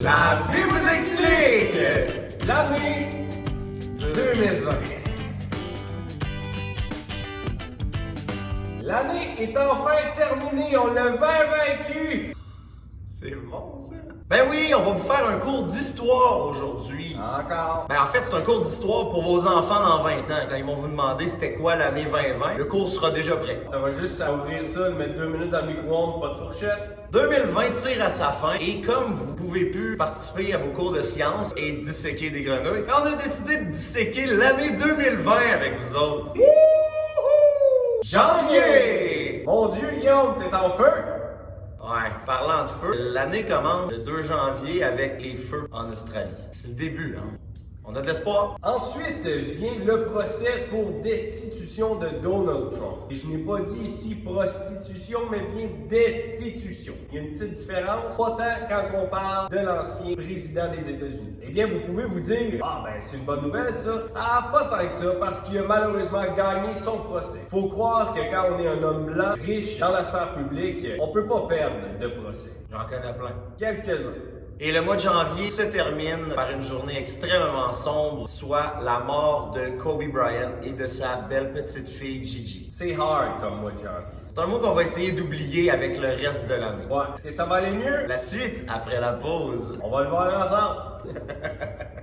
La vie vous explique l'année 2020. L'année est enfin terminée, on l'a vaincu. C'est bon, ça. Ben oui, on va vous faire un cours d'histoire aujourd'hui. Encore. Ben en fait, c'est un cours d'histoire pour vos enfants dans 20 ans. Quand ils vont vous demander c'était quoi l'année 2020, le cours sera déjà prêt. Ça va juste à ouvrir ça, le mettre 2 minutes dans le micro-ondes, pas de fourchette. 2020 tire à sa fin et comme vous pouvez plus participer à vos cours de sciences et disséquer des grenouilles, on a décidé de disséquer l'année 2020 avec vous autres. Wouhou! Janvier! Mon Dieu, Guillaume, t'es en feu? Ouais, parlant de feu, l'année commence le 2 janvier avec les feux en Australie. C'est le début, hein. On a de l'espoir. Ensuite vient le procès pour destitution de Donald Trump. Et je n'ai pas dit ici prostitution, mais bien destitution. Il y a une petite différence, pas tant quand on parle de l'ancien président des États-Unis. Eh bien, vous pouvez vous dire, ah ben c'est une bonne nouvelle ça. Ah, pas tant que ça, parce qu'il a malheureusement gagné son procès. Faut croire que quand on est un homme blanc, riche dans la sphère publique, on peut pas perdre de procès. J'en connais plein. Quelques-uns. Et le mois de janvier se termine par une journée extrêmement sombre, soit la mort de Kobe Bryant et de sa belle petite fille Gigi. C'est hard comme mois de janvier. C'est un mot qu'on va essayer d'oublier avec le reste de l'année. Ouais, est-ce que ça va aller mieux? La suite, après la pause. On va le voir ensemble.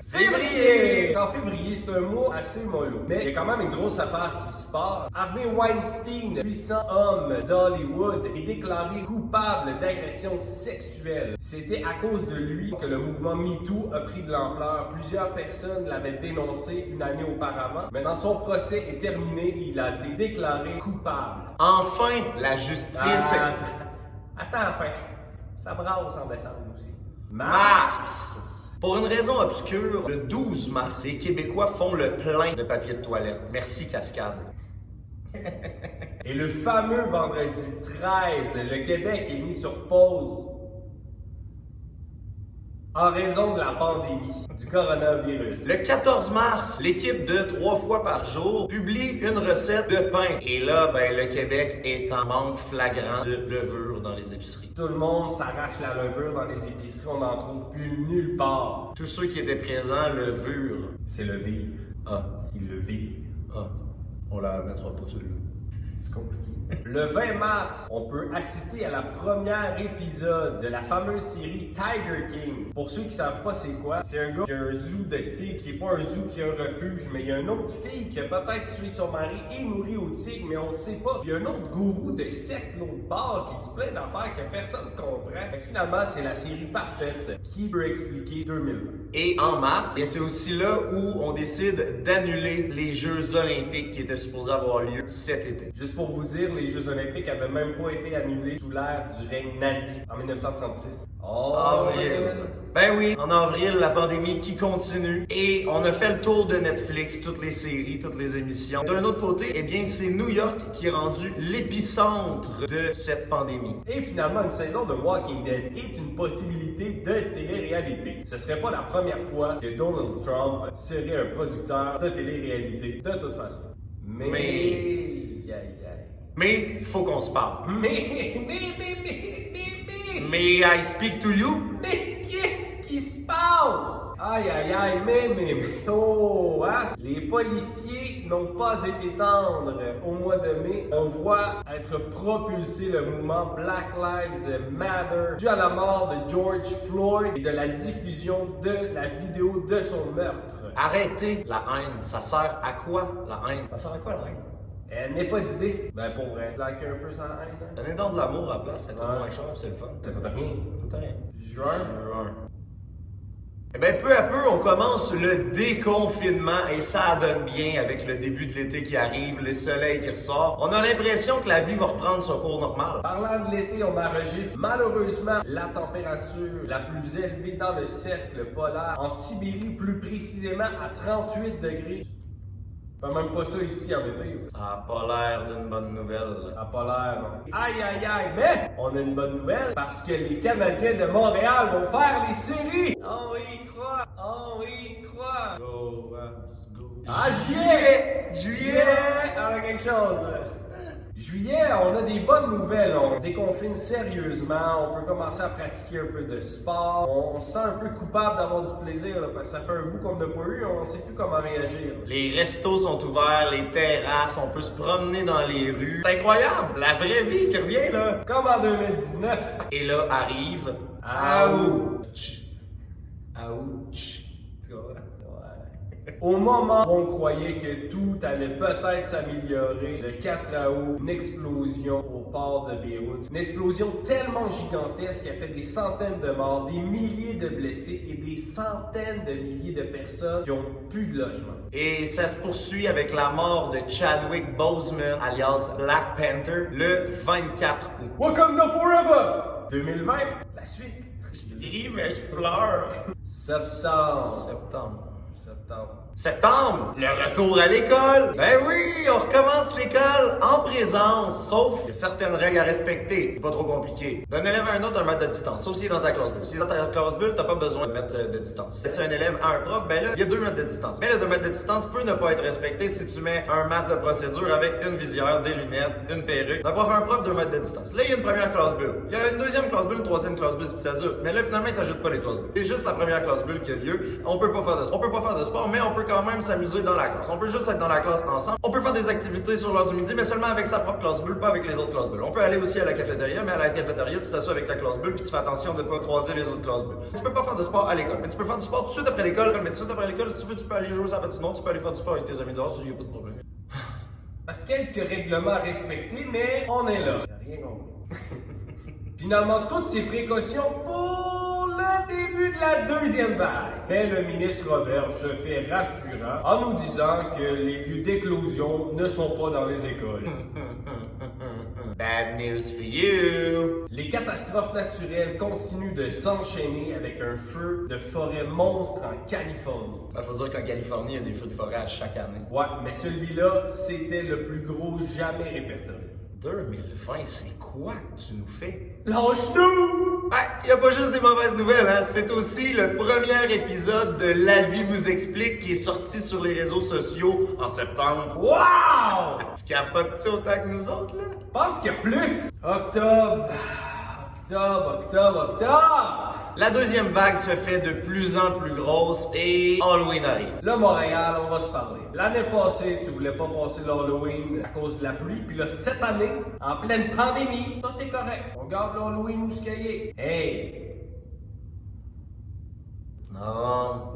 Février! En février, c'est un mois assez mollo. Mais il y a quand même une grosse affaire qui se passe. Harvey Weinstein, puissant homme d'Hollywood, est déclaré coupable d'agression sexuelle. C'était à cause de lui que le mouvement MeToo a pris de l'ampleur. Plusieurs personnes l'avaient dénoncé une année auparavant. Maintenant, son procès est terminé et il a été déclaré coupable. Enfin, la justice. Attends, enfin. Ça brasse en décembre aussi. Mars! Pour une raison obscure, le 12 mars, les Québécois font le plein de papier de toilette. Merci, Cascade. Et le fameux vendredi 13, le Québec est mis sur pause en raison de la pandémie du coronavirus. Le 14 mars, l'équipe de 3 fois par jour publie une recette de pain. Et là, ben, le Québec est en manque flagrant de levure dans les épiceries. Tout le monde s'arrache la levure dans les épiceries, on n'en trouve plus nulle part. Tous ceux qui étaient présents levure. C'est le vivre. Ah, Il le vit. ah, on la mettra pas celui-là. C'est compliqué. Le 20 mars, on peut assister à la première épisode de la fameuse série Tiger King. Pour ceux qui savent pas c'est quoi, c'est un gars qui a un zoo de tigres, qui est pas un zoo, qui a un refuge, mais il y a une autre fille qui a peut-être tué son mari et nourri au tigre, mais on le sait pas. Puis il y a un autre gourou de secte l'autre bord qui dit plein d'affaires que personne comprend. Fait que finalement, c'est la série parfaite qui peut expliquer 2020. Et en mars, c'est aussi là où on décide d'annuler les Jeux olympiques qui étaient supposés avoir lieu cet été. Juste pour vous dire, les Jeux olympiques avaient même pas été annulés sous l'ère du règne nazi en 1936. Avril. Ben oui, en avril, la pandémie qui continue et on a fait le tour de Netflix, toutes les séries, toutes les émissions. D'un autre côté, eh bien, c'est New York qui est rendu l'épicentre de cette pandémie. Et finalement, une saison de Walking Dead est une possibilité de télé-réalité. Ce serait pas la première fois que Donald Trump serait un producteur de télé-réalité, de toute façon. Mais faut qu'on se parle. Mais, May I speak to you? mais qu'est-ce qui se passe? Aïe, aïe, aïe, mais, oh, hein? Les policiers n'ont pas été tendres au mois de mai. On voit être propulsé le mouvement Black Lives Matter dû à la mort de George Floyd et de la diffusion de la vidéo de son meurtre. Arrêtez la haine. Ça sert à quoi la haine? Ça sert à quoi la haine? Elle n'est pas d'idée. Ben pour vrai. Like un peu sans haine. Hein? Donnez donc de l'amour à la place, ça coûte Ouais. moins cher, c'est le fun. Ça coûte rien. Ça coûte rien. Juin. Eh bien, peu à peu, on commence le déconfinement et ça donne bien avec le début de l'été qui arrive, le soleil qui ressort. On a l'impression que la vie va reprendre son cours normal. Parlant de l'été, on enregistre malheureusement la température la plus élevée dans le cercle polaire. En Sibérie, plus précisément à 38 degrés. Fait même pas ça ici en été. Ça n'a pas l'air d'une bonne nouvelle. À polaire, non. Aïe, aïe, aïe, mais on a une bonne nouvelle parce que les Canadiens de Montréal vont faire les séries. On y croit, on y croit. Go, Rams, go. Ah, juillet! Juillet! On a quelque chose. Juillet, on a des bonnes nouvelles. On déconfine sérieusement, on peut commencer à pratiquer un peu de sport. On se sent un peu coupable d'avoir du plaisir là, parce que ça fait un bout qu'on n'a pas eu, on sait plus comment réagir. Les restos sont ouverts, les terrasses, on peut se promener dans les rues. C'est incroyable! La vraie vie qui revient là! Comme en 2019. Et là arrive... Ouch! Ouch! Tu vois? Au moment où on croyait que tout allait peut-être s'améliorer, le 4 août, une explosion au port de Beyrouth. Une explosion tellement gigantesque qui a fait des centaines de morts, des milliers de blessés et des centaines de milliers de personnes qui ont plus de logement. Et ça se poursuit avec la mort de Chadwick Boseman, alias Black Panther, le 24 août. Wakanda Forever! 2020, la suite. Je ris, mais je pleure. Septembre, le retour à l'école. Ben oui, on recommence l'école en présence, sauf il y a certaines règles à respecter. C'est pas trop compliqué. D'un élève à un autre, 1 mètre de distance, sauf s'il est dans ta classe bulle. Si dans ta classe bulle, t'as pas besoin de mettre de distance. Si un élève à un prof, ben là, il y a 2 mètres de distance. Mais le 2 mètres de distance peut ne pas être respecté si tu mets un masque de procédure avec une visière, des lunettes, une perruque. D'un prof à un prof, 2 mètres de distance. Là, il y a une première classe bulle. Il y a une deuxième classe bulle, une troisième classe bulle qui s'ajoute. Mais là, finalement, il s'ajoute pas les classes bulles. C'est juste la première classe bulle qui a lieu. On peut pas faire de sport, mais on peut quand même s'amuser dans la classe. On peut juste être dans la classe ensemble. On peut faire des activités sur l'heure du midi, mais seulement avec sa propre classe bulle, pas avec les autres classes bulles. On peut aller aussi à la cafétéria, mais à la cafétéria, tu t'assois avec ta classe bulle puis tu fais attention de ne pas croiser les autres classes bulles. Tu peux pas faire de sport à l'école, mais tu peux faire du sport tout de suite après l'école. Mais tout de suite après l'école, si tu veux, tu peux aller jouer sur la patinoire, tu peux aller faire du sport avec tes amis dehors, il n'y a pas de problème. Quelques règlements à respecter, mais on est là. J'ai rien compris. Finalement, toutes ces précautions pour le début de la deuxième vague. Mais le ministre Robert se fait rassurant en nous disant que les lieux d'éclosion ne sont pas dans les écoles. Bad news for you! Les catastrophes naturelles continuent de s'enchaîner avec un feu de forêt monstre en Californie. Il faut dire qu'en Californie, il y a des feux de forêt à chaque année. Ouais, mais celui-là, c'était le plus gros jamais répertorié. 2020, c'est quoi que tu nous fais? Lâche-nous! Il n'y a pas juste des mauvaises nouvelles, hein? C'est aussi le premier épisode de La vie vous explique qui est sorti sur les réseaux sociaux en septembre. Wow! Tu capotes-tu autant que nous autres, là? Je pense qu'il y a plus! Octobre! La deuxième vague se fait de plus en plus grosse et Halloween arrive. Là, Montréal, on va se parler. L'année passée, tu voulais pas passer l'Halloween à cause de la pluie, puis là, cette année, en pleine pandémie, tout est correct. On garde l'Halloween où ce qu'il y est. Hey! Non.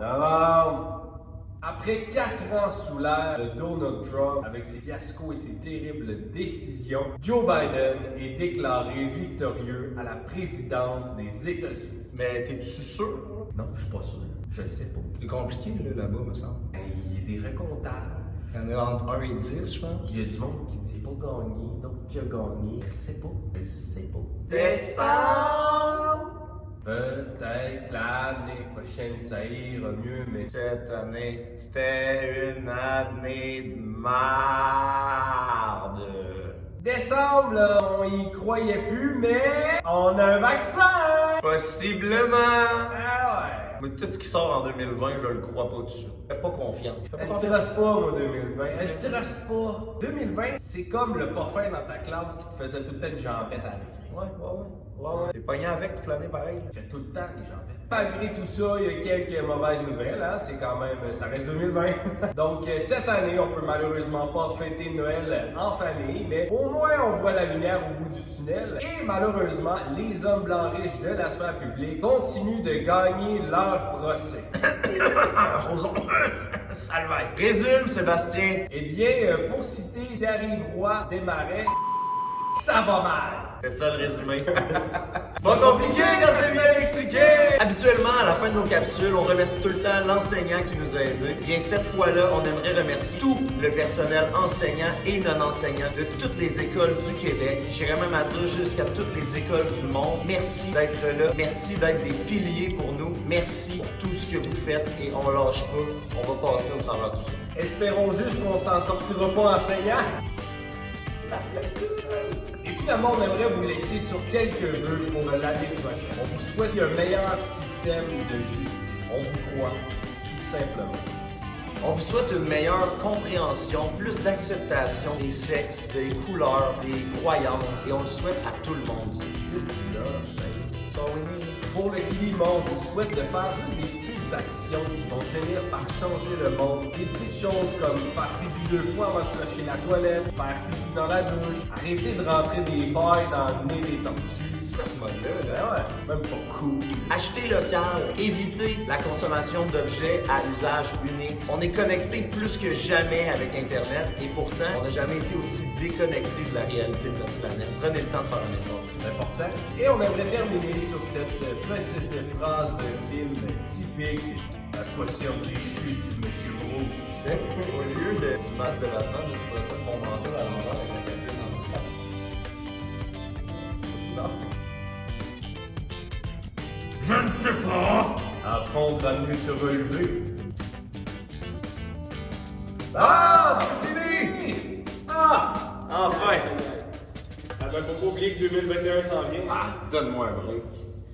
Après 4 ans sous l'ère de Donald Trump, avec ses fiascos et ses terribles décisions, Joe Biden est déclaré victorieux à la présidence des États-Unis. Mais t'es-tu sûr? Non, je suis pas sûr. Je sais pas. C'est compliqué, là-bas, me semble. Il y a des recomptables. Il y en a entre 1 et 10, je pense. Il y a du monde qui dit pas gagné, donc qui a gagné. Je sais pas. Décembre! Peut-être l'année prochaine ça ira mieux, mais Cette année, c'était une année de marde. décembre, là, on y croyait plus, mais on a un vaccin! Possiblement. Ah ouais! Mais tout ce qui sort en 2020, je le crois pas dessus. Je fais pas confiance. Elle te reste pas, moi, 2020. Elle te reste pas. 2020, c'est comme le parfum dans ta classe qui te faisait tout le temps une jambette à l'écrit. Ouais. T'es pogné avec toute l'année pareil. Il fait tout le temps des jambettes. Malgré tout ça, il y a quelques mauvaises nouvelles, hein? C'est quand même, ça reste 2020. Donc, cette année, on peut malheureusement pas fêter Noël en famille, mais au moins, on voit la lumière au bout du tunnel. Et malheureusement, les hommes blancs riches de la sphère publique continuent de gagner leur procès. Roson. Salvaille. Résume, Sébastien. Eh bien, pour citer Pierre-Yves Roy Desmarais, ça va mal. C'est ça le résumé. Pas compliqué quand c'est bien expliqué! Habituellement, à la fin de nos capsules, on remercie tout le temps l'enseignant qui nous a aidés. Bien, cette fois-là, on aimerait remercier tout le personnel enseignant et non-enseignant de toutes les écoles du Québec. J'irais même à dire jusqu'à toutes les écoles du monde. Merci d'être là. Merci d'être des piliers pour nous. Merci pour tout ce que vous faites et on lâche pas. On va passer au travers de tout ça. Espérons juste qu'on s'en sortira pas enseignant. Et finalement, on aimerait vous laisser sur quelques vœux pour l'année prochaine. On vous souhaite un meilleur système de justice. On vous croit, tout simplement. On vous souhaite une meilleure compréhension, plus d'acceptation des sexes, des couleurs, des croyances, et on le souhaite à tout le monde. Juste là, That's all we need. pour le climat, on vous souhaite de faire juste des petites actions qui vont finir par changer le monde. Des petites choses comme faire pipi 2 fois avant de flusher la toilette, faire pipi dans la douche, arrêter de rentrer des pailles dans le nez des tortues. Ce mode-là, Ouais, même pas cool. Acheter local, éviter la consommation d'objets à usage unique. On est connecté plus que jamais avec Internet et pourtant, on n'a jamais été aussi déconnecté de la réalité de notre planète. Prenez le temps de faire un effort. C'est important. Et on aimerait terminer sur cette petite phrase de film typique. La potion des chutes du Monsieur Bruce. Au lieu du masque de Batman, tu pourrais mettre mon manteau à l'envers avec la capine dans le face. Non. Je ne sais pas. Apprendre à mieux se relever. Ah, c'est fini! Ah! Enfin! Ah ben, faut pas oublier que 2021 s'en vient. Ah, donne-moi un break.